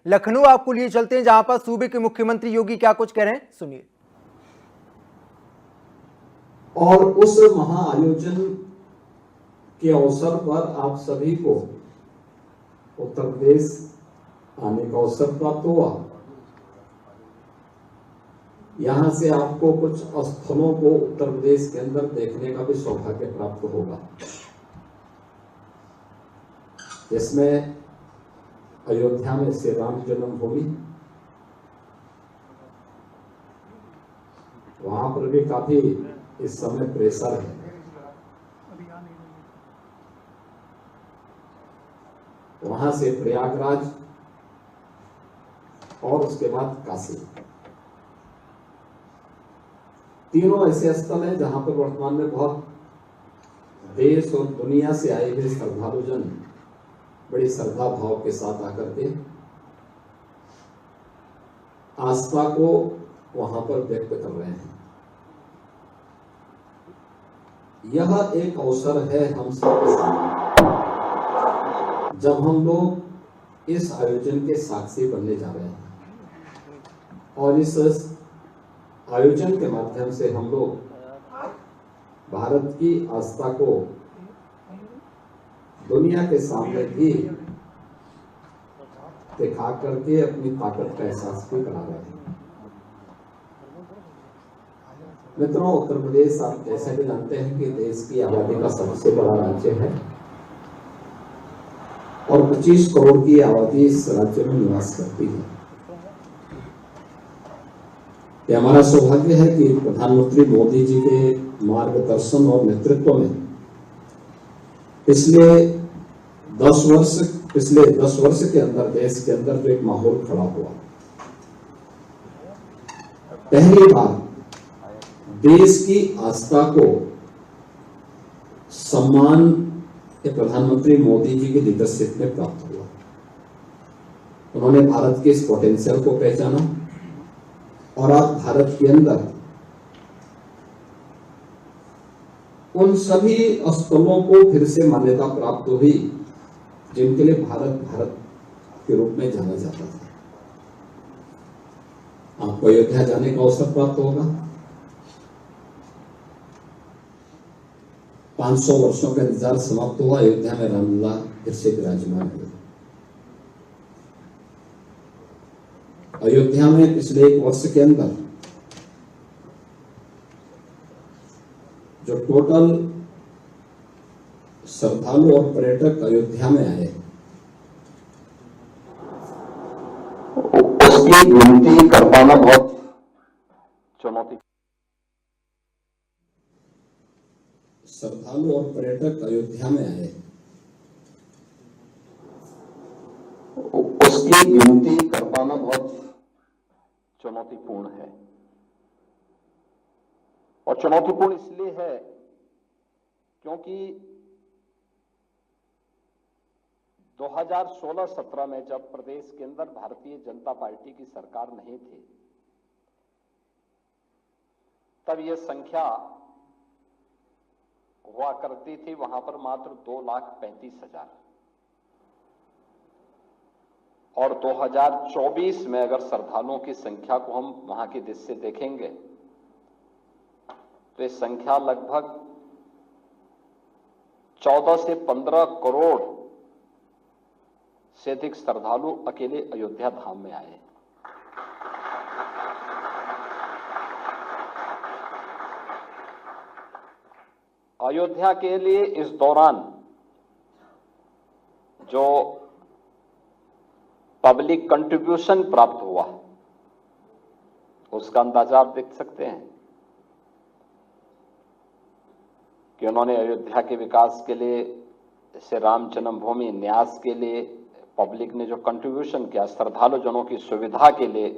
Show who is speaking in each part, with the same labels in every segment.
Speaker 1: लखनऊ आपको लिए चलते हैं, जहां पर सूबे के मुख्यमंत्री योगी क्या कुछ कह रहे हैं, सुनिए।
Speaker 2: और उस महाआयोजन के अवसर पर आप सभी को उत्तर प्रदेश आने का अवसर प्राप्त हुआ। यहां से आपको कुछ स्थलों को उत्तर प्रदेश के अंदर देखने का भी सौभाग्य प्राप्त होगा, जिसमें अयोध्या में श्री राम जन्मभूमि, वहां पर भी काफी इस समय प्रेशर है। वहां से प्रयागराज और उसके बाद काशी, तीनों ऐसे स्थल हैं जहां पर वर्तमान में बहुत देश और दुनिया से आए हुए श्रद्धालुजन बड़ी श्रद्धा भाव के साथ आकर के आस्था को वहां पर व्यक्त कर रहे हैं। यह एक अवसर है हम सबके सामने, जब हम लोग इस आयोजन के साक्षी बनने जा रहे हैं और इस आयोजन के माध्यम से हम लोग भारत की आस्था को दुनिया के सामने भी दिखा करके अपनी ताकत का एहसास भी करा रहे हैं। मित्रों, उत्तर प्रदेश आप जैसे भी जानते हैं कि देश की आबादी का सबसे बड़ा राज्य है और 25 करोड़ की आबादी इस राज्य में निवास करती है। यह हमारा सौभाग्य है कि प्रधानमंत्री मोदी जी के मार्गदर्शन और नेतृत्व में पिछले 10 वर्ष के अंदर देश के अंदर जो एक माहौल खड़ा हुआ, पहली बार देश की आस्था को सम्मान प्रधानमंत्री मोदी जी की लीडरशिप में प्राप्त हुआ। उन्होंने भारत के इस पोटेंशियल को पहचाना और आज भारत के अंदर उन सभी स्थलों को फिर से मान्यता प्राप्त हुई जिनके लिए भारत के रूप में जाना जाता था। आपको अयोध्या जाने का अवसर प्राप्त होगा। 500 वर्षों का इंतजार समाप्त हुआ। अयोध्या में रामलला फिर से विराजमान हुए। अयोध्या में पिछले 1 वर्ष के अंदर जो टोटल श्रद्धालु और पर्यटक अयोध्या में आए, उसकी गिनती कर पाना बहुत चुनौती। श्रद्धालु और पर्यटक अयोध्या में आए, उसकी गिनती कर पाना बहुत चुनौतीपूर्ण है। और चुनौतीपूर्ण इसलिए है क्योंकि 2016-17 में जब प्रदेश के अंदर भारतीय जनता पार्टी की सरकार नहीं थी, तब यह संख्या हुआ करती थी वहां पर मात्र 2,35,000। और 2024 में अगर श्रद्धालुओं की संख्या को हम वहां की दृष्टि से देखेंगे तो ये संख्या लगभग 14 से 15 करोड़ से अधिक श्रद्धालु अकेले अयोध्या धाम में आए। अयोध्या के लिए इस दौरान जो पब्लिक कंट्रीब्यूशन प्राप्त हुआ उसका अंदाजा आप देख सकते हैं कि उन्होंने अयोध्या के विकास के लिए, जैसे राम जन्मभूमि न्यास के लिए पब्लिक ने जो कंट्रीब्यूशन किया, श्रद्धालु जनों की सुविधा के लिए,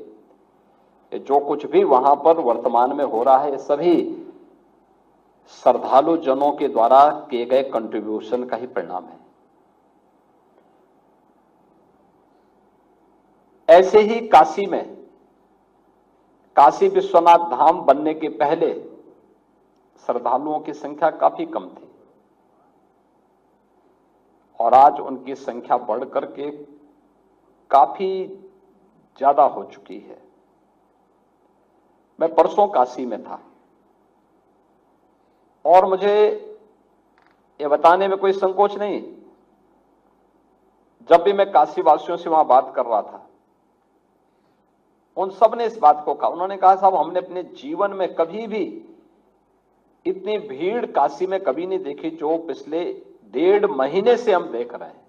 Speaker 2: जो कुछ भी वहां पर वर्तमान में हो रहा है, ये सभी श्रद्धालु जनों के द्वारा किए गए कंट्रीब्यूशन का ही परिणाम है। ऐसे ही काशी में, काशी विश्वनाथ धाम बनने के पहले श्रद्धालुओं की संख्या काफी कम थी और आज उनकी संख्या बढ़ करके काफी ज्यादा हो चुकी है। मैं परसों काशी में था और मुझे ये बताने में कोई संकोच नहीं, जब भी मैं काशी वासियों से वहां बात कर रहा था, उन सब ने इस बात को कहा। उन्होंने कहा साहब हमने अपने जीवन में कभी भी इतनी भीड़ काशी में कभी नहीं देखी जो पिछले 1.5 महीने से हम देख रहे हैं।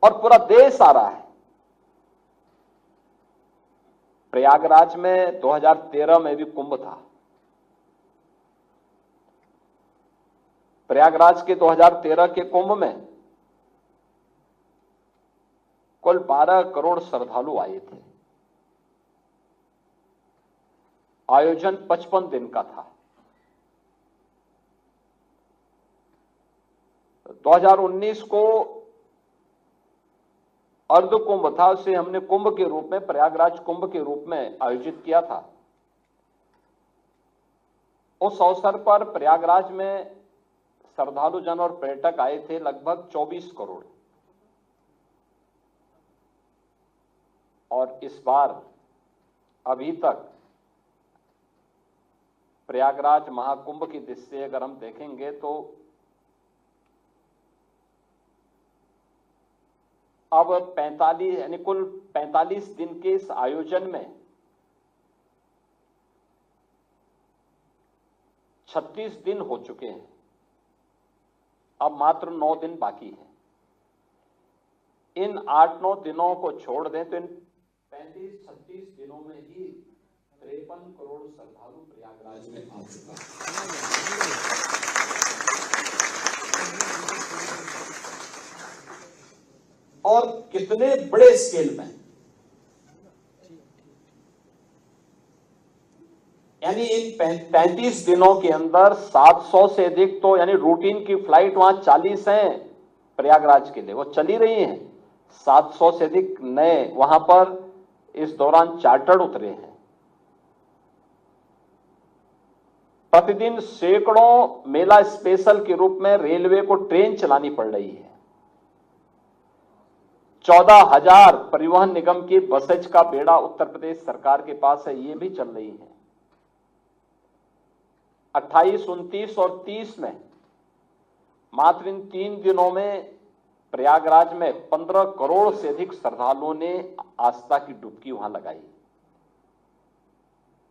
Speaker 2: और पूरा देश आ रहा है। प्रयागराज में 2013 में भी कुंभ था। प्रयागराज के 2013 के कुंभ में कुल 12 करोड़ श्रद्धालु आए थे। आयोजन 55 दिन का था। 2019 को अर्ध कुंभ था, उसे हमने कुंभ के रूप में, प्रयागराज कुंभ के रूप में आयोजित किया था। उस अवसर पर प्रयागराज में श्रद्धालु जन और पर्यटक आए थे लगभग 24 करोड़। और इस बार अभी तक प्रयागराज महाकुंभ की दृष्टि से अगर हम देखेंगे तो अब 45 यानी कुल 45 दिन के इस आयोजन में 36 दिन हो चुके हैं। अब मात्र 9 दिन बाकी हैं। इन 8-9 दिनों को छोड़ दें तो इन 35-36 दिनों में ही 53 करोड़ श्रद्धालु प्रयागराज में आ चुका है। और कितने बड़े स्केल में, यानी इन 35 दिनों के अंदर 700 से अधिक तो यानी रूटीन की फ्लाइट वहां 40 हैं प्रयागराज के लिए, वो चली रही हैं। 700 से अधिक नए वहां पर इस दौरान चार्टर्ड उतरे हैं। प्रतिदिन सैकड़ों मेला स्पेशल के रूप में रेलवे को ट्रेन चलानी पड़ रही है। 14,000 परिवहन निगम की बसेज का बेड़ा उत्तर प्रदेश सरकार के पास है, ये भी चल रही है। 28, 29 और 30 में मात्र इन 3 दिनों में प्रयागराज में 15 करोड़ से अधिक श्रद्धालुओं ने आस्था की डुबकी वहां लगाई।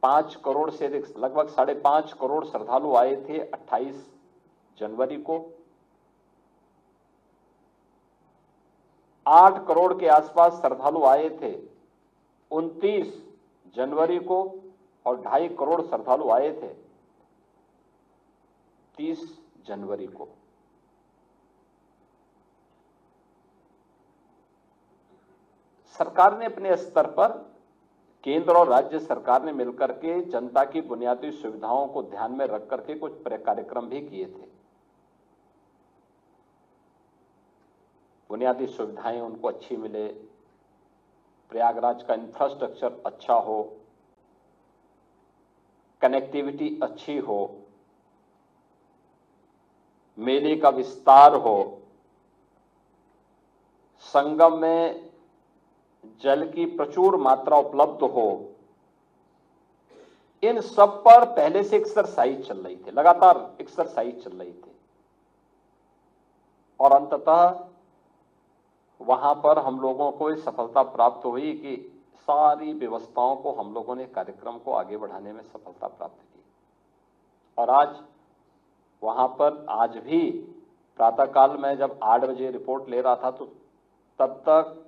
Speaker 2: 5 करोड़ से अधिक, लगभग 5.5 करोड़ श्रद्धालु आए थे 28 जनवरी को। 8 करोड़ के आसपास श्रद्धालु आए थे 29 जनवरी को और 2.5 करोड़ श्रद्धालु आए थे 30 जनवरी को। सरकार ने अपने स्तर पर, केंद्र और राज्य सरकार ने मिलकर के जनता की बुनियादी सुविधाओं को ध्यान में रख करके कुछ कार्यक्रम भी किए थे। बुनियादी सुविधाएं उनको अच्छी मिले, प्रयागराज का इंफ्रास्ट्रक्चर अच्छा हो, कनेक्टिविटी अच्छी हो, मेले का विस्तार हो, संगम में जल की प्रचुर मात्रा उपलब्ध हो। इन सब पर पहले से एक्सरसाइज चल रही थी, लगातार एक्सरसाइज चल रही थी। और अंततः वहां पर हम लोगों को ये सफलता प्राप्त हुई कि सारी व्यवस्थाओं को हम लोगों ने, कार्यक्रम को आगे बढ़ाने में सफलता प्राप्त की। और आज वहां पर, आज भी प्रातःकाल में जब 8 बजे रिपोर्ट ले रहा था तो तब तक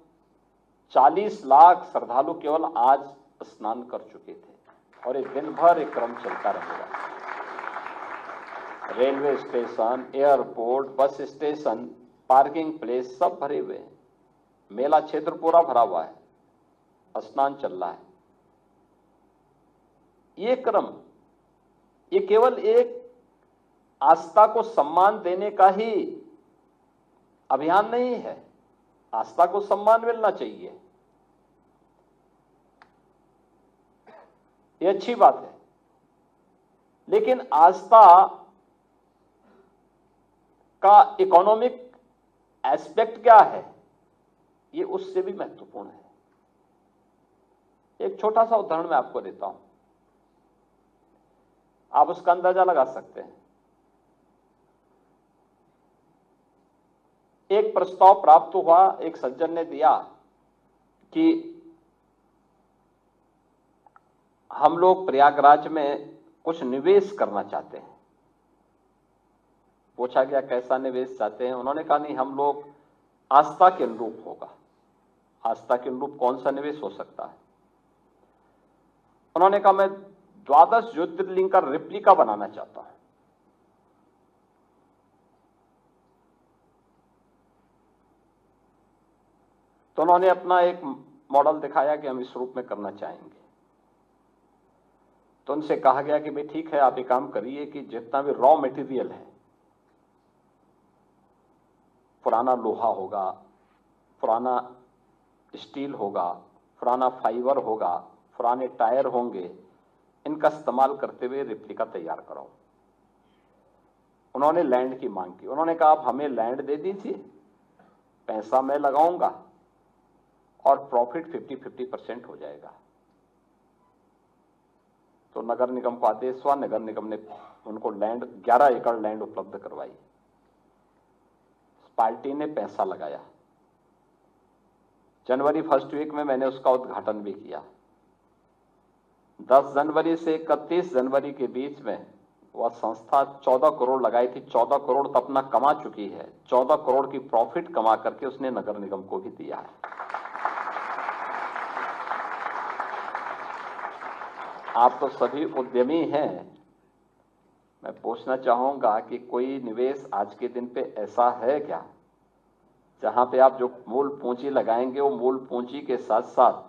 Speaker 2: 40 लाख श्रद्धालु केवल आज स्नान कर चुके थे। और ये दिन भर एक क्रम चलता रहेगा। Railway station, airport, bus station, parking place सब भरे हुए हैं। मेला क्षेत्र पूरा भरा हुआ है, स्नान चल रहा है। ये क्रम, ये केवल एक आस्था को सम्मान देने का ही अभियान नहीं है। आस्था को सम्मान मिलना चाहिए, ये अच्छी बात है, लेकिन आस्था का इकोनॉमिक एस्पेक्ट क्या है, ये उससे भी महत्वपूर्ण है। एक छोटा सा उदाहरण मैं आपको देता हूं, आप उसका अंदाजा लगा सकते हैं। एक प्रस्ताव प्राप्त हुआ, एक सज्जन ने दिया कि हम लोग प्रयागराज में कुछ निवेश करना चाहते हैं। पूछा गया कैसा निवेश चाहते हैं, उन्होंने कहा नहीं, हम लोग आस्था के अनुरूप होगा। आस्था के अनुरूप कौन सा निवेश हो सकता है? उन्होंने कहा मैं 12 ज्योतिर्लिंग का रेप्लिका बनाना चाहता हूं। तो उन्होंने अपना एक मॉडल दिखाया कि हम इस रूप में करना चाहेंगे। तो उनसे कहा गया कि भाई ठीक है, आप एक काम करिए कि जितना भी रॉ मटेरियल है, पुराना लोहा होगा, पुराना स्टील होगा, पुराना फाइबर होगा, पुराने टायर होंगे, इनका इस्तेमाल करते हुए रेप्लिका तैयार कराओ। उन्होंने लैंड की मांग की। उन्होंने कहा आप हमें लैंड दे दीजिए, पैसा मैं लगाऊंगा और प्रॉफिट 50-50% हो जाएगा। तो नगर निगम को आदेश हुआ, नगर निगम ने उनको लैंड 11 एकड़ लैंड उपलब्ध करवाई। पार्टी ने पैसा लगाया। जनवरी फर्स्ट वीक में मैंने उसका उद्घाटन भी किया। 10 जनवरी से 31 जनवरी के बीच में वह संस्था 14 करोड़ लगाई थी। 14 करोड़ तो अपना कमा चुकी है। 14 करोड़ की प्रॉफिट कमा करके उसने नगर निगम को भी दिया है। आप तो सभी उद्यमी हैं, मैं पूछना चाहूंगा कि कोई निवेश आज के दिन पे ऐसा है क्या जहां पे आप जो मूल पूंजी लगाएंगे वो मूल पूंजी के साथ साथ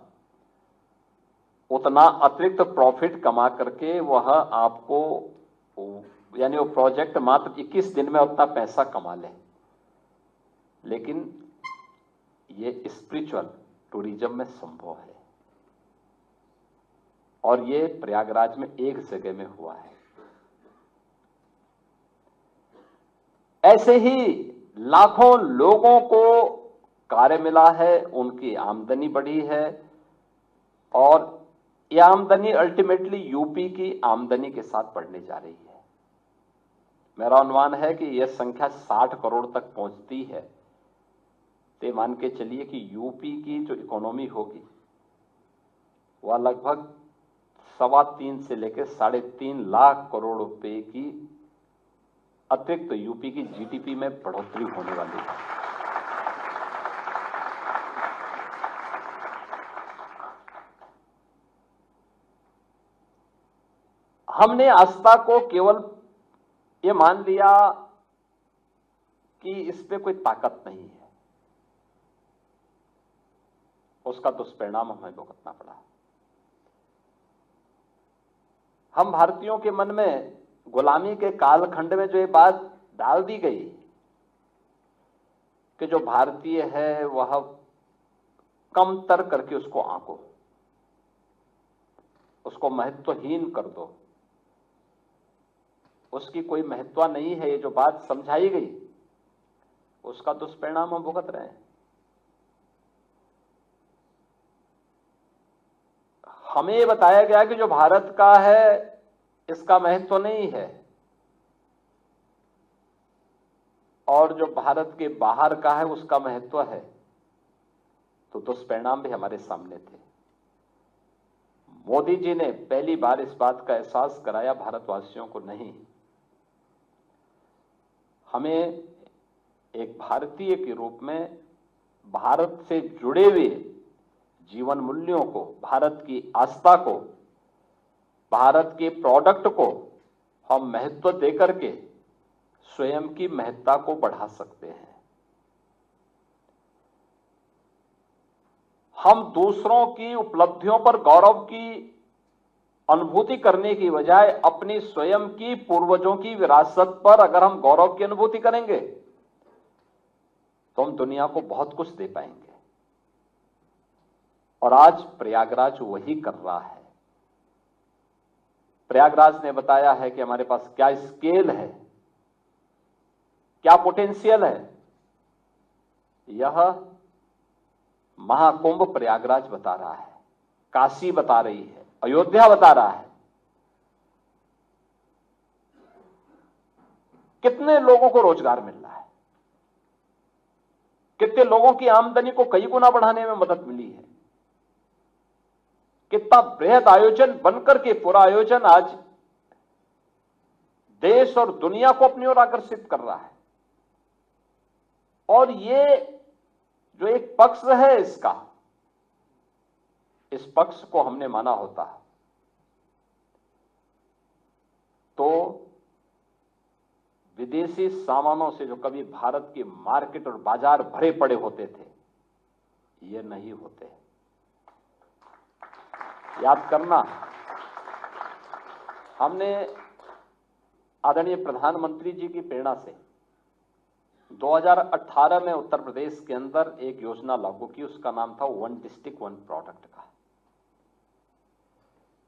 Speaker 2: उतना अतिरिक्त प्रॉफिट कमा करके वह आपको, यानी वो प्रोजेक्ट मात्र 21 दिन में उतना पैसा कमा ले। लेकिन ये स्पिरिचुअल टूरिज्म में संभव है और ये प्रयागराज में एक जगह में हुआ है। ऐसे ही लाखों लोगों को कार्य मिला है, उनकी आमदनी बढ़ी है और यह आमदनी अल्टीमेटली यूपी की आमदनी के साथ बढ़ने जा रही है। मेरा अनुमान है कि यह संख्या 60 करोड़ तक पहुंचती है। तो मान के चलिए कि यूपी की जो इकोनॉमी होगी वह लगभग 3.25 से लेकर 3.5 लाख करोड़ रुपए की अतिरिक्त यूपी की जीडीपी में बढ़ोतरी होने वाली है। हमने आस्था को केवल ये मान लिया कि इस पे कोई ताकत नहीं है, उसका दुष्परिणाम हमें भुगतना पड़ा। हम भारतीयों के मन में गुलामी के कालखंड में जो ये बात डाल दी गई कि जो भारतीय है वह कमतर करके उसको आंको, उसको महत्वहीन कर दो, उसकी कोई महत्व नहीं है, ये जो बात समझाई गई उसका दुष्परिणाम हम भुगत रहे हैं। हमें बताया गया कि जो भारत का है इसका महत्व नहीं है और जो भारत के बाहर का है उसका महत्व है। तो दुष्परिणाम भी हमारे सामने थे। मोदी जी ने पहली बार इस बात का एहसास कराया भारतवासियों को, नहीं, हमें एक भारतीय के रूप में भारत से जुड़े हुए जीवन मूल्यों को, भारत की आस्था को, भारत के प्रोडक्ट को हम महत्व देकर के स्वयं की महत्ता को बढ़ा सकते हैं। हम दूसरों की उपलब्धियों पर गौरव की अनुभूति करने की बजाय अपनी स्वयं की पूर्वजों की विरासत पर अगर हम गौरव की अनुभूति करेंगे तो हम दुनिया को बहुत कुछ दे पाएंगे। और आज प्रयागराज वही कर रहा है। प्रयागराज ने बताया है कि हमारे पास क्या स्केल है, क्या पोटेंशियल है। यह महाकुंभ प्रयागराज बता रहा है, काशी बता रही है, अयोध्या बता रहा है। कितने लोगों को रोजगार मिल रहा है, कितने लोगों की आमदनी को कई गुना बढ़ाने में मदद मिली है। कितना बृहद आयोजन बनकर के पूरा आयोजन आज देश और दुनिया को अपनी ओर आकर्षित कर रहा है। और ये जो एक पक्ष है इसका, इस पक्ष को हमने माना होता तो विदेशी सामानों से जो कभी भारत की मार्केट और बाजार भरे पड़े होते थे, ये नहीं होते। याद करना, हमने आदरणीय प्रधानमंत्री जी की प्रेरणा से 2018 में उत्तर प्रदेश के अंदर एक योजना लागू की, उसका नाम था वन डिस्ट्रिक्ट वन प्रोडक्ट का।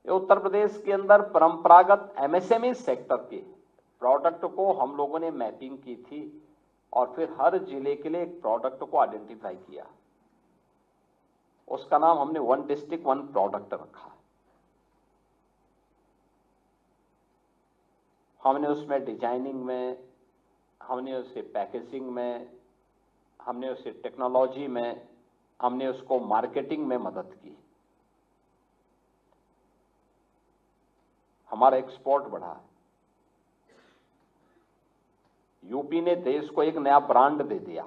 Speaker 2: ये उत्तर प्रदेश के अंदर परंपरागत एमएसएमई सेक्टर के प्रोडक्ट को हम लोगों ने मैपिंग की थी और फिर हर जिले के लिए एक प्रोडक्ट को आइडेंटिफाई किया। उसका नाम हमने वन डिस्ट्रिक्ट वन प्रोडक्ट रखा। हमने उसमें डिजाइनिंग में, हमने उसे पैकेजिंग में, हमने उसे टेक्नोलॉजी में, हमने उसको मार्केटिंग में मदद की। हमारा एक्सपोर्ट बढ़ा। यूपी ने देश को एक नया ब्रांड दे दिया।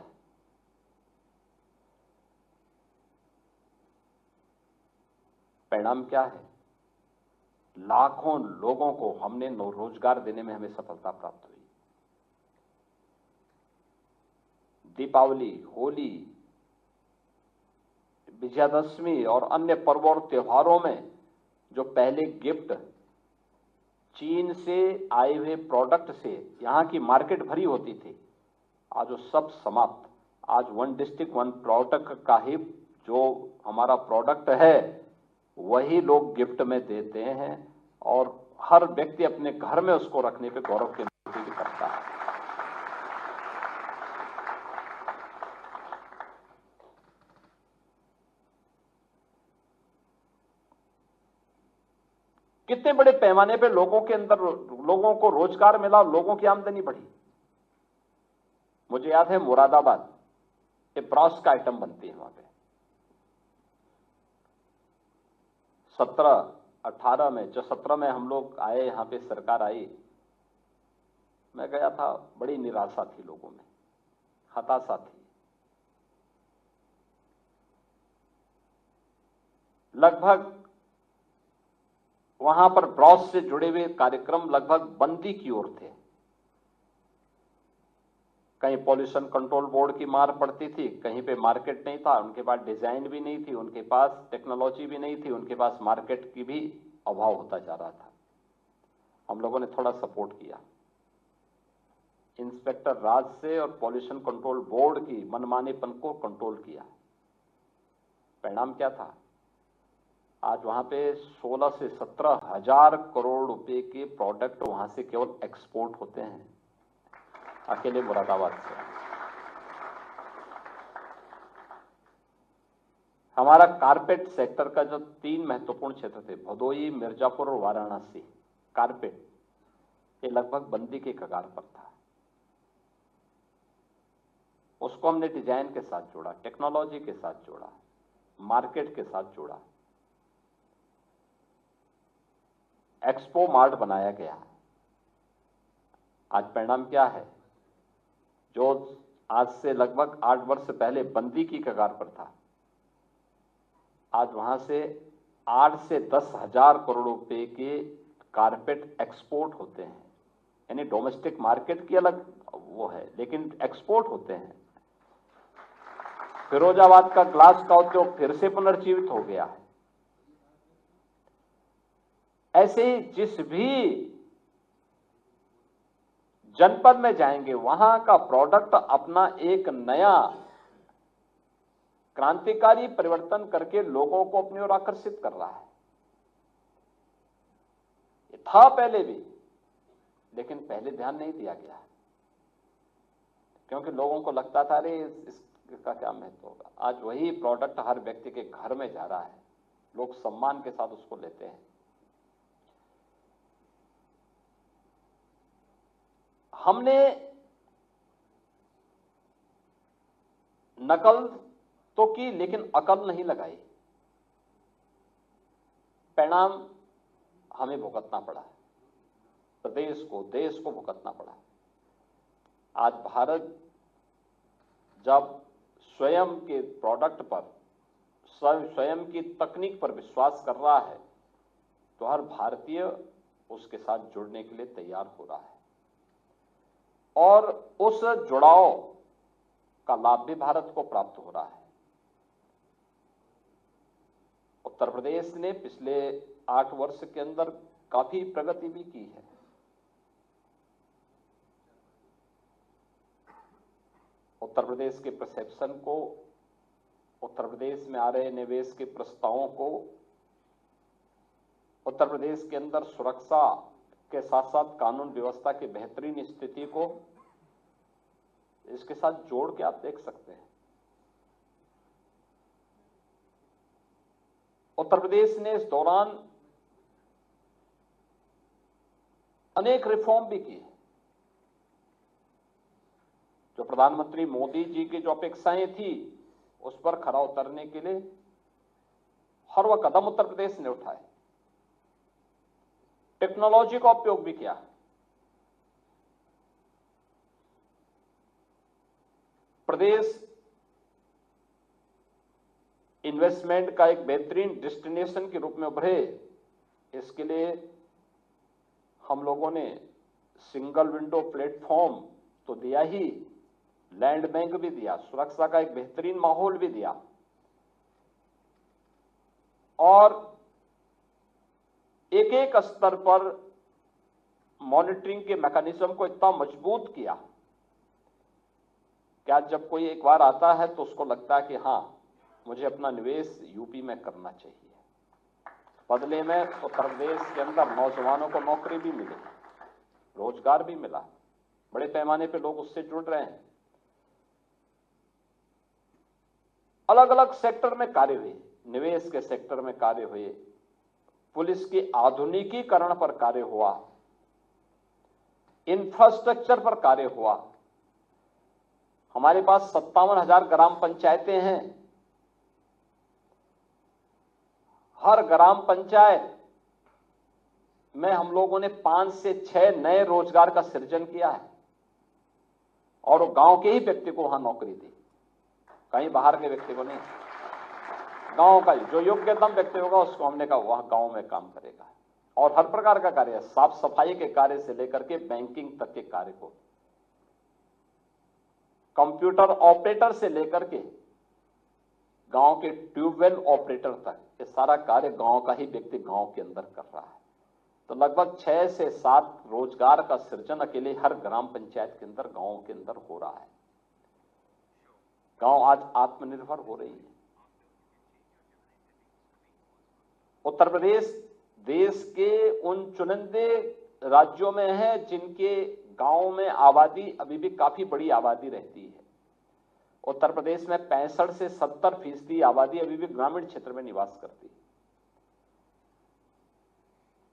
Speaker 2: परिणाम क्या है? लाखों लोगों को हमने रोजगार देने में हमें सफलता प्राप्त हुई। दीपावली, होली, विजयादशमी और अन्य पर्वों और त्योहारों में जो पहले गिफ्ट चीन से आए हुए प्रोडक्ट से यहां की मार्केट भरी होती थी, आज वो सब समाप्त। आज वन डिस्ट्रिक्ट वन प्रोडक्ट का ही जो हमारा प्रोडक्ट है वही लोग गिफ्ट में देते हैं और हर व्यक्ति अपने घर में उसको रखने पे गौरव की अनुभूति करता है। कितने बड़े पैमाने पे लोगों के अंदर, लोगों को रोजगार मिला, लोगों की आमदनी बढ़ी। मुझे याद है मुरादाबाद, ये ब्रॉस का आइटम बनती है वहां पे। 17-18 में, जो 17 में हम लोग आए, यहां पे सरकार आई, मैं गया था, बड़ी निराशा थी लोगों में, हताशा थी। लगभग वहां पर ब्रॉस से जुड़े हुए कार्यक्रम लगभग बंदी की ओर थे। कहीं पॉल्यूशन कंट्रोल बोर्ड की मार पड़ती थी, कहीं पे मार्केट नहीं था, उनके पास डिजाइन भी नहीं थी, उनके पास टेक्नोलॉजी भी नहीं थी, उनके पास मार्केट की भी अभाव होता जा रहा था। हम लोगों ने थोड़ा सपोर्ट किया, इंस्पेक्टर राज से और पॉल्यूशन कंट्रोल बोर्ड की मनमानेपन को कंट्रोल किया। परिणाम क्या था? आज वहां पे 16 से 17 हजार करोड़ रुपए के प्रोडक्ट वहां से केवल एक्सपोर्ट होते हैं, अकेले मुरादाबाद से। हमारा कारपेट सेक्टर का जो 3 महत्वपूर्ण क्षेत्र थे, भदोही, मिर्जापुर और वाराणसी, कारपेट, ये लगभग बंदी के कगार पर था। उसको हमने डिजाइन के साथ जोड़ा, टेक्नोलॉजी के साथ जोड़ा, मार्केट के साथ जोड़ा, एक्सपो मार्ट बनाया गया। आज परिणाम क्या है? जो आज से लगभग 8 वर्ष पहले बंदी की कगार पर था, आज वहां से 8 से 10 हजार करोड़ रुपए के कारपेट एक्सपोर्ट होते हैं। यानी डोमेस्टिक मार्केट की अलग वो है, लेकिन एक्सपोर्ट होते हैं। फिरोजाबाद का ग्लास का उद्योग फिर से पुनर्जीवित हो गया है। ऐसे ही जिस भी जनपद में जाएंगे वहां का प्रोडक्ट अपना एक नया क्रांतिकारी परिवर्तन करके लोगों को अपनी ओर आकर्षित कर रहा है। ये था पहले भी, लेकिन पहले ध्यान नहीं दिया गया, क्योंकि लोगों को लगता था अरे का क्या महत्व होगा। आज वही प्रोडक्ट हर व्यक्ति के घर में जा रहा है, लोग सम्मान के साथ उसको लेते हैं। हमने नकल तो की लेकिन अकल नहीं लगाई, परिणाम हमें भुगतना पड़ा, प्रदेश को, देश को भुगतना पड़ा। आज भारत जब स्वयं के प्रोडक्ट पर, स्वयं की तकनीक पर विश्वास कर रहा है तो हर भारतीय उसके साथ जुड़ने के लिए तैयार हो रहा है और उस जुड़ाव का लाभ भी भारत को प्राप्त हो रहा है। उत्तर प्रदेश ने पिछले 8 वर्ष के अंदर काफी प्रगति भी की है। उत्तर प्रदेश के परसेप्शन को, उत्तर प्रदेश में आ रहे निवेश के प्रस्तावों को, उत्तर प्रदेश के अंदर सुरक्षा के साथ साथ कानून व्यवस्था की बेहतरीन स्थिति को इसके साथ जोड़ के आप देख सकते हैं। उत्तर प्रदेश ने इस दौरान अनेक रिफॉर्म भी किए। जो प्रधानमंत्री मोदी जी की जो अपेक्षाएं थी उस पर खरा उतरने के लिए हर वह कदम उत्तर प्रदेश ने उठाए। टेक्नोलॉजी का उपयोग भी किया। प्रदेश इन्वेस्टमेंट का एक बेहतरीन डेस्टिनेशन के रूप में उभरे, इसके लिए हम लोगों ने सिंगल विंडो प्लेटफॉर्म तो दिया ही, लैंड बैंक भी दिया, सुरक्षा का एक बेहतरीन माहौल भी दिया और एक एक स्तर पर मॉनिटरिंग के मैकेनिज्म को इतना मजबूत किया कि आज जब कोई एक बार आता है तो उसको लगता है कि हां, मुझे अपना निवेश यूपी में करना चाहिए। बदले में उत्तर प्रदेश के अंदर नौजवानों को नौकरी भी मिली, रोजगार भी मिला, बड़े पैमाने पे लोग उससे जुड़ रहे हैं। अलग अलग सेक्टर में कार्य हुए, निवेश के सेक्टर में कार्य हुए, पुलिस के आधुनिकीकरण पर कार्य हुआ, इंफ्रास्ट्रक्चर पर कार्य हुआ। हमारे पास 57,000 ग्राम पंचायतें हैं। हर ग्राम पंचायत में हम लोगों ने 5 से 6 नए रोजगार का सृजन किया है और वो गांव के ही व्यक्ति को वहां नौकरी दी, कहीं बाहर के व्यक्ति को नहीं। गांव का जो योग्यतम व्यक्ति होगा उसको हमने कहा वहां गांव में काम करेगा। और हर प्रकार का कार्य, साफ सफाई के कार्य से लेकर के बैंकिंग तक के कार्य को, कंप्यूटर ऑपरेटर से लेकर के गांव के ट्यूबवेल ऑपरेटर तक, ये सारा कार्य गांव का ही व्यक्ति गांव के अंदर कर रहा है। तो लगभग 6 से 7 रोजगार का सृजन अकेले हर ग्राम पंचायत के अंदर, गांव के अंदर हो रहा है। गांव आज आत्मनिर्भर हो रही है। उत्तर प्रदेश देश के उन चुनिंदे राज्यों में है जिनके गांव में आबादी अभी भी काफी बड़ी आबादी रहती है। उत्तर प्रदेश में 65 से 70% आबादी अभी भी ग्रामीण क्षेत्र में निवास करती है।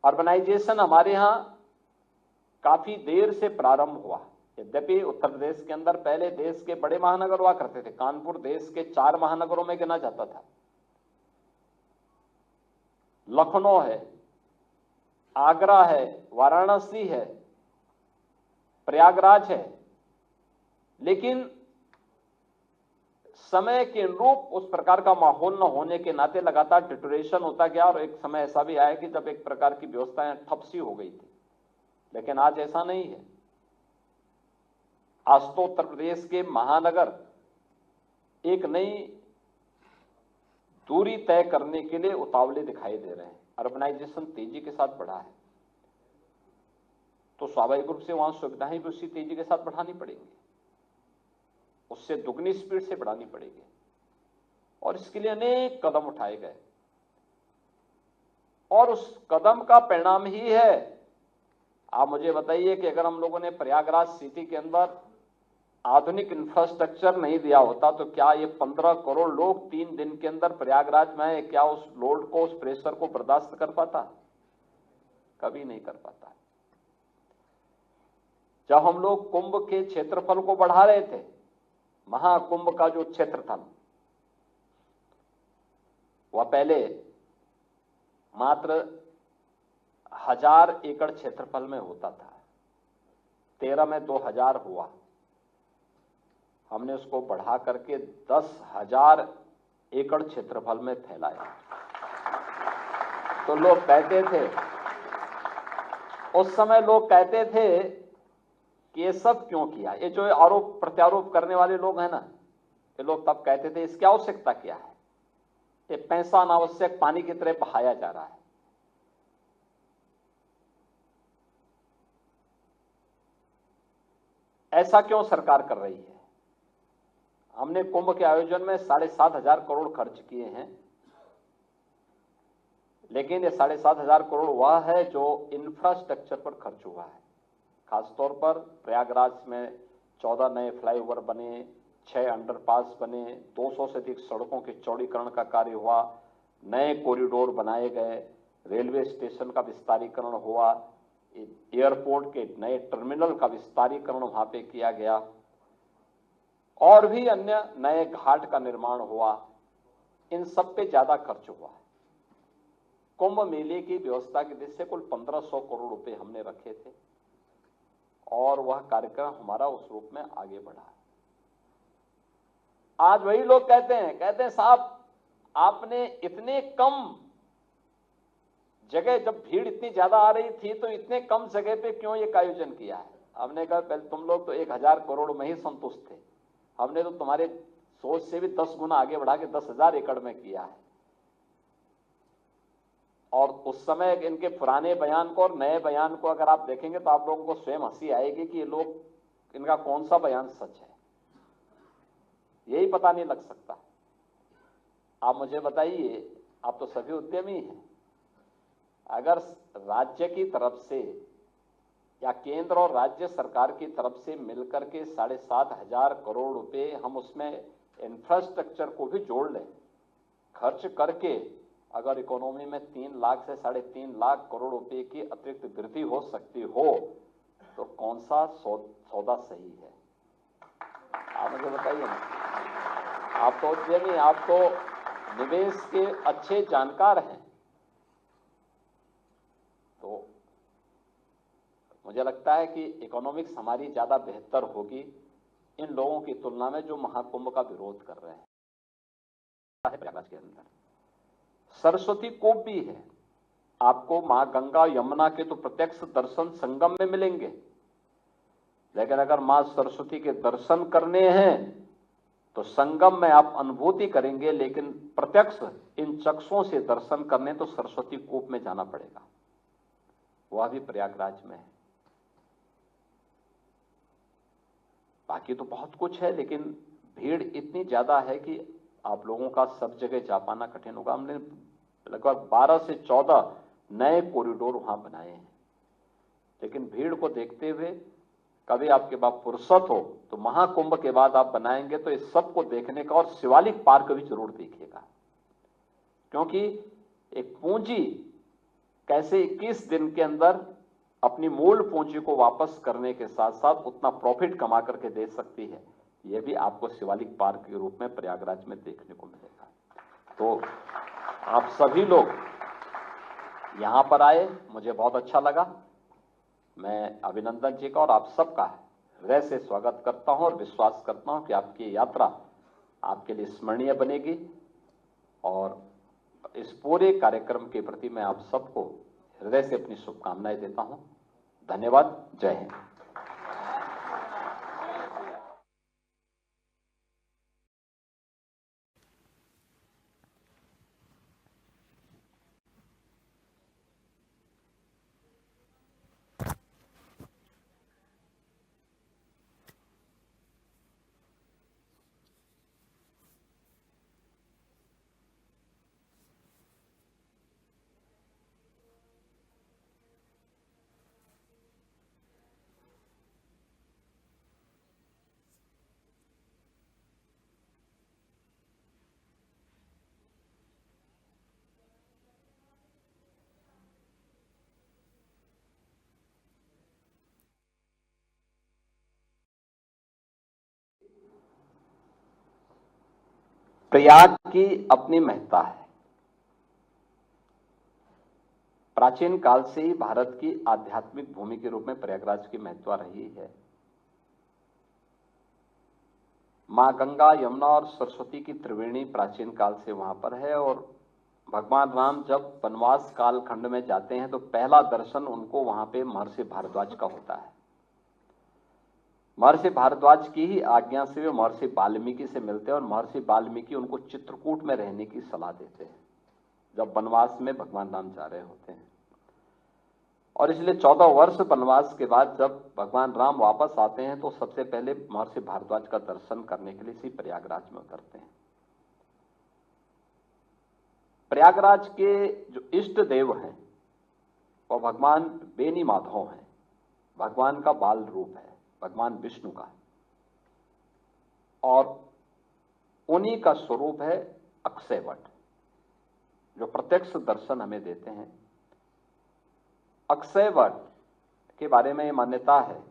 Speaker 2: अर्बनाइजेशन हमारे यहां काफी देर से प्रारंभ हुआ। यद्यपि उत्तर प्रदेश के अंदर पहले देश के बड़े महानगर हुआ करते थे, कानपुर देश के 4 महानगरों में गिना जाता था। लखनऊ है, आगरा है, वाराणसी है, प्रयागराज है, लेकिन समय के अनुरूप उस प्रकार का माहौल न होने के नाते लगातार डिटोरेशन होता गया और एक समय ऐसा भी आया कि जब एक प्रकार की व्यवस्थाएं ठप सी हो गई थी। लेकिन आज ऐसा नहीं है। आज तो उत्तर प्रदेश के महानगर एक नई दूरी तय करने के लिए उतावले दिखाई दे रहे हैं। अर्बनाइजेशन तेजी के साथ बढ़ा है तो स्वाभाविक रूप से वहां सुविधाएं भी उसी तेजी के साथ बढ़ानी पड़ेंगी, उससे दुगनी स्पीड से बढ़ानी पड़ेगी और इसके लिए अनेक कदम उठाए गए और उस कदम का परिणाम ही है। आप मुझे बताइए कि अगर हम लोगों ने प्रयागराज सिटी के अंदर आधुनिक इंफ्रास्ट्रक्चर नहीं दिया होता तो क्या ये 15 करोड़ लोग 3 दिन के अंदर प्रयागराज में आए, क्या उस लोड को, उस प्रेशर को बर्दाश्त कर पाता? कभी नहीं कर पाता। जब हम लोग कुंभ के क्षेत्रफल को बढ़ा रहे थे, महाकुंभ का जो क्षेत्रफल वह पहले मात्र 1000 एकड़ क्षेत्रफल में होता था, 13 में 2000 हुआ, हमने उसको बढ़ा करके 10,000 एकड़ क्षेत्रफल में फैलाया। तो लोग कहते थे, उस समय लोग कहते थे कि ये सब क्यों किया? ये जो आरोप प्रत्यारोप करने वाले लोग हैं ना, ये लोग तब कहते थे इसकी आवश्यकता क्या है, ये पैसा अनावश्यक पानी की तरह बहाया जा रहा है। ऐसा क्यों सरकार कर रही है? हमने कुंभ के आयोजन में 7,500 करोड़ खर्च किए हैं, लेकिन ये 7,500 करोड़ वह है जो इंफ्रास्ट्रक्चर पर खर्च हुआ है। खासतौर पर प्रयागराज में 14 नए फ्लाईओवर बने, 6 अंडरपास बने, 200 से अधिक सड़कों के चौड़ीकरण का कार्य हुआ, नए कॉरिडोर बनाए गए, रेलवे स्टेशन का विस्तारीकरण हुआ, एयरपोर्ट के नए टर्मिनल का विस्तारीकरण वहां पे किया गया, और भी अन्य नए घाट का निर्माण हुआ। इन सब पे ज्यादा खर्च हुआ है। कुंभ मेले की व्यवस्था की दृष्टि से कुल 1500 करोड़ रुपए हमने रखे थे और वह कार्यक्रम हमारा उस रूप में आगे बढ़ा है। आज वही लोग कहते हैं साहब आपने इतने कम जगह, जब भीड़ इतनी ज्यादा आ रही थी तो इतने कम जगह पे क्यों ये आयोजन किया है? हमने कहा पहले तुम लोग तो 1000 करोड़ में ही संतुष्ट थे, हमने तो तुम्हारे सोच से भी 10 गुना आगे बढ़ा के 10,000 एकड़ में किया है। और उस समय इनके पुराने बयान को और नए बयान को अगर आप देखेंगे तो आप लोगों को स्वयं हंसी आएगी कि ये लोग, इनका कौन सा बयान सच है, यही पता नहीं लग सकता। आप मुझे बताइए, आप तो सभी उद्यमी हैं, अगर राज्य की तरफ से या केंद्र और राज्य सरकार की तरफ से मिलकर के 7,500 करोड़ रुपए हम उसमें इंफ्रास्ट्रक्चर को भी जोड़ लें, खर्च करके अगर इकोनॉमी में 3 लाख से 3.5 लाख करोड़ रुपए की अतिरिक्त वृद्धि हो सकती हो तो कौन सा सौदा सही है? आप मुझे बताइए ना। आप तो उद्यमी, आप तो निवेश के अच्छे जानकार हैं, तो मुझे लगता है कि इकोनॉमिक्स हमारी ज्यादा बेहतर होगी इन लोगों की तुलना में जो महाकुंभ का विरोध कर रहे हैं। प्रयागराज के अंदर सरस्वती कूप भी है, आपको मां गंगा यमुना के तो प्रत्यक्ष दर्शन संगम में मिलेंगे, लेकिन अगर मां सरस्वती के दर्शन करने हैं तो संगम में आप अनुभूति करेंगे, लेकिन प्रत्यक्ष इन चक्षुओं से दर्शन करने तो सरस्वती कूप में जाना पड़ेगा, वह भी प्रयागराज में है। बाकी तो बहुत कुछ है, लेकिन भीड़ इतनी ज्यादा है कि आप लोगों का सब जगह जा पाना कठिन होगा। हमने लगभग 12 से 14 नए कॉरिडोर वहां बनाए हैं, लेकिन भीड़ को देखते हुए कभी आपके पास फुर्सत हो तो महाकुंभ के बाद आप बनाएंगे तो इस सब को देखने का, और शिवालिक पार्क भी जरूर देखिएगा, क्योंकि एक पूंजी कैसे 21 दिन के अंदर अपनी मूल पूंजी को वापस करने के साथ साथ उतना प्रॉफिट कमा करके दे सकती है, यह भी आपको शिवालिक पार्क के रूप में प्रयागराज में देखने को मिलेगा। तो आप सभी लोग यहां पर आए, मुझे बहुत अच्छा लगा। मैं अभिनंदन जी का और आप सबका हृदय से स्वागत करता हूं और विश्वास करता हूं कि आपकी यात्रा आपके लिए स्मरणीय बनेगी, और इस पूरे कार्यक्रम के प्रति मैं आप सबको हृदय से अपनी शुभकामनाएं देता हूं। धन्यवाद। जय हिंद। प्रयाग की अपनी महत्ता है। प्राचीन काल से ही भारत की आध्यात्मिक भूमि के रूप में प्रयागराज की महत्ता रही है। मां गंगा, यमुना और सरस्वती की त्रिवेणी प्राचीन काल से वहां पर है और भगवान राम जब वनवास काल खंड में जाते हैं तो पहला दर्शन उनको वहां पे महर्षि भारद्वाज का होता है। महर्षि भारद्वाज की ही आज्ञा से वे महर्षि वाल्मीकि से मिलते हैं और महर्षि वाल्मीकि उनको चित्रकूट में रहने की सलाह देते हैं जब वनवास में भगवान राम जा रहे होते हैं। और इसलिए 14 वर्ष वनवास के बाद जब भगवान राम वापस आते हैं तो सबसे पहले महर्षि भारद्वाज का दर्शन करने के लिए इसी प्रयागराज में उतरते हैं। प्रयागराज के जो इष्ट देव हैं वो भगवान बेनी माधव हैं, भगवान का बाल रूप है, भगवान विष्णु का, और उन्हीं का स्वरूप है अक्षय वट जो प्रत्यक्ष दर्शन हमें देते हैं। अक्षय वट के बारे में ये मान्यता है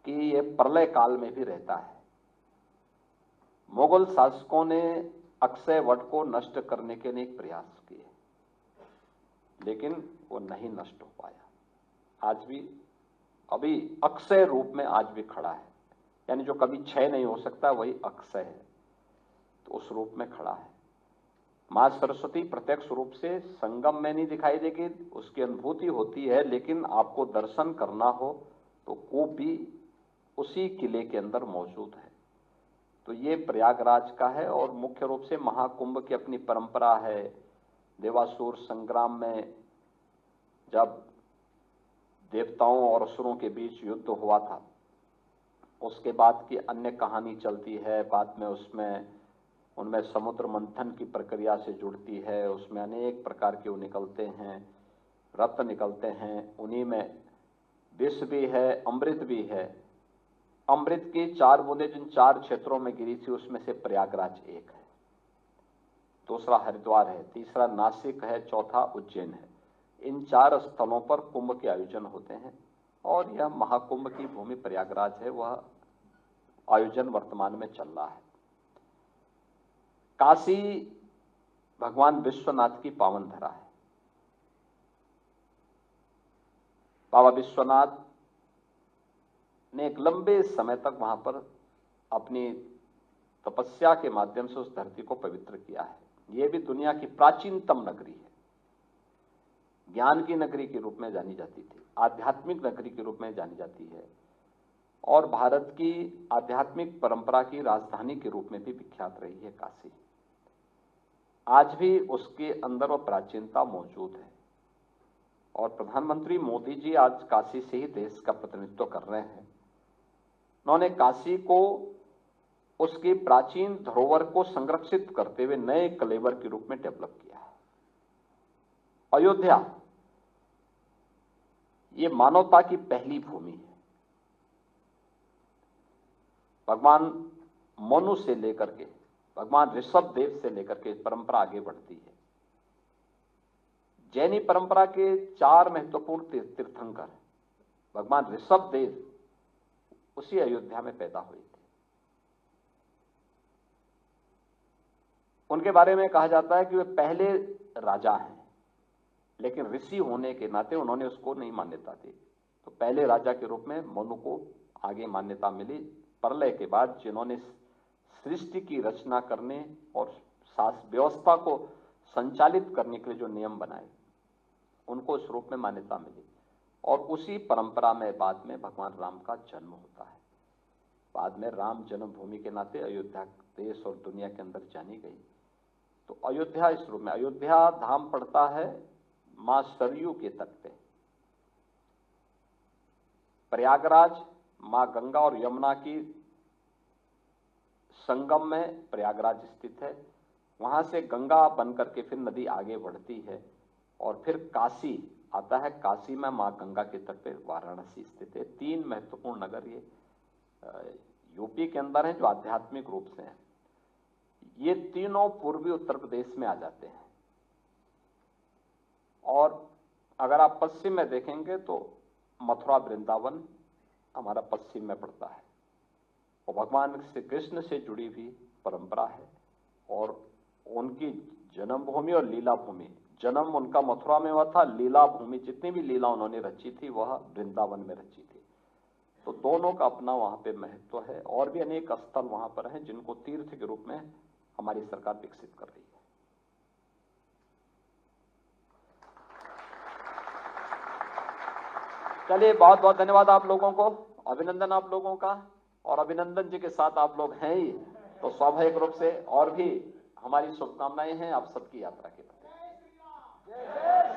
Speaker 2: कि ये प्रलय काल में भी रहता है। मुगल शासकों ने अक्षय वट को नष्ट करने के लिए प्रयास किए लेकिन वो नहीं नष्ट हो पाया। आज भी अभी अक्षय रूप में आज भी खड़ा है, यानी जो कभी क्षय नहीं हो सकता वही अक्षय है, तो उस रूप में खड़ा है। मां सरस्वती प्रत्यक्ष रूप से संगम में नहीं दिखाई देगी, उसकी अनुभूति होती है, लेकिन आपको दर्शन करना हो तो कूप भी उसी किले के अंदर मौजूद है। तो ये प्रयागराज का है और मुख्य रूप से महाकुंभ की अपनी परंपरा है। देवासुर संग्राम में जब देवताओं और असुरों के बीच युद्ध हुआ था उसके बाद की अन्य कहानी चलती है। बाद में उनमें समुद्र मंथन की प्रक्रिया से जुड़ती है, उसमें अनेक प्रकार के वो निकलते हैं, रत्न निकलते हैं, उन्हीं में विष भी है, अमृत भी है। अमृत की 4 बूंदें जिन 4 क्षेत्रों में गिरी थी उसमें से प्रयागराज एक है, दूसरा हरिद्वार है, तीसरा नासिक है, चौथा उज्जैन है। इन 4 स्थलों पर कुंभ के आयोजन होते हैं और यह महाकुंभ की भूमि प्रयागराज है, वह आयोजन वर्तमान में चल रहा है। काशी भगवान विश्वनाथ की पावन धरा है। बाबा विश्वनाथ ने एक लंबे समय तक वहां पर अपनी तपस्या के माध्यम से उस धरती को पवित्र किया है। यह भी दुनिया की प्राचीनतम नगरी है, ज्ञान की नगरी के रूप में जानी जाती थी, आध्यात्मिक नगरी के रूप में जानी जाती है और भारत की आध्यात्मिक परंपरा की राजधानी के रूप में भी विख्यात रही है काशी। आज भी उसके अंदर वो प्राचीनता मौजूद है और प्रधानमंत्री मोदी जी आज काशी से ही देश का प्रतिनिधित्व कर रहे हैं। उन्होंने काशी को उसकी प्राचीन धरोहर को संरक्षित करते हुए नए कलेवर के रूप में डेवलप किया है। अयोध्या ये मानवता की पहली भूमि है। भगवान मनु से लेकर के भगवान ऋषभ देव से लेकर के परंपरा आगे बढ़ती है। जैनी परंपरा के 4 महत्वपूर्ण तीर्थंकर भगवान ऋषभ देव उसी अयोध्या में पैदा हुए थे। उनके बारे में कहा जाता है कि वे पहले राजा हैं, लेकिन ऋषि होने के नाते उन्होंने उसको नहीं मान्यता दी, तो पहले राजा के रूप में मनु को आगे मान्यता मिली। प्रलय के बाद जिन्होंने सृष्टि की रचना करने और शासन व्यवस्था को संचालित करने के लिए जो नियम बनाए उनको इस रूप में मान्यता मिली और उसी परंपरा में बाद में भगवान राम का जन्म होता है। बाद में राम जन्मभूमि के नाते अयोध्या देश और दुनिया के अंदर जानी गई। तो अयोध्या इस रूप में, अयोध्या धाम पड़ता है मां सरयू के तट पे। प्रयागराज मां गंगा और यमुना की संगम में प्रयागराज स्थित है। वहां से गंगा बनकर के फिर नदी आगे बढ़ती है और फिर काशी आता है। काशी में मां गंगा के तट पे वाराणसी स्थित है। 3 महत्वपूर्ण नगर ये यूपी के अंदर हैं जो आध्यात्मिक रूप से हैं। ये तीनों पूर्वी उत्तर प्रदेश में आ जाते हैं और अगर आप पश्चिम में देखेंगे तो मथुरा वृंदावन हमारा पश्चिम में पड़ता है और भगवान श्री कृष्ण से जुड़ी हुई परंपरा है। और उनकी जन्मभूमि और लीला भूमि, जन्म उनका मथुरा में हुआ था, लीला भूमि जितनी भी लीला उन्होंने रची थी वह वृंदावन में रची थी। तो दोनों का अपना वहां पे महत्व है और भी अनेक स्थल वहां पर हैं जिनको तीर्थ के रूप में हमारी सरकार विकसित कर रही है। चलिए, बहुत बहुत धन्यवाद आप लोगों को, अभिनंदन आप लोगों का। और अभिनंदन जी के साथ आप लोग हैं ही, तो स्वाभाविक रूप से और भी हमारी शुभकामनाएं हैं आप सबकी यात्रा के प्रति।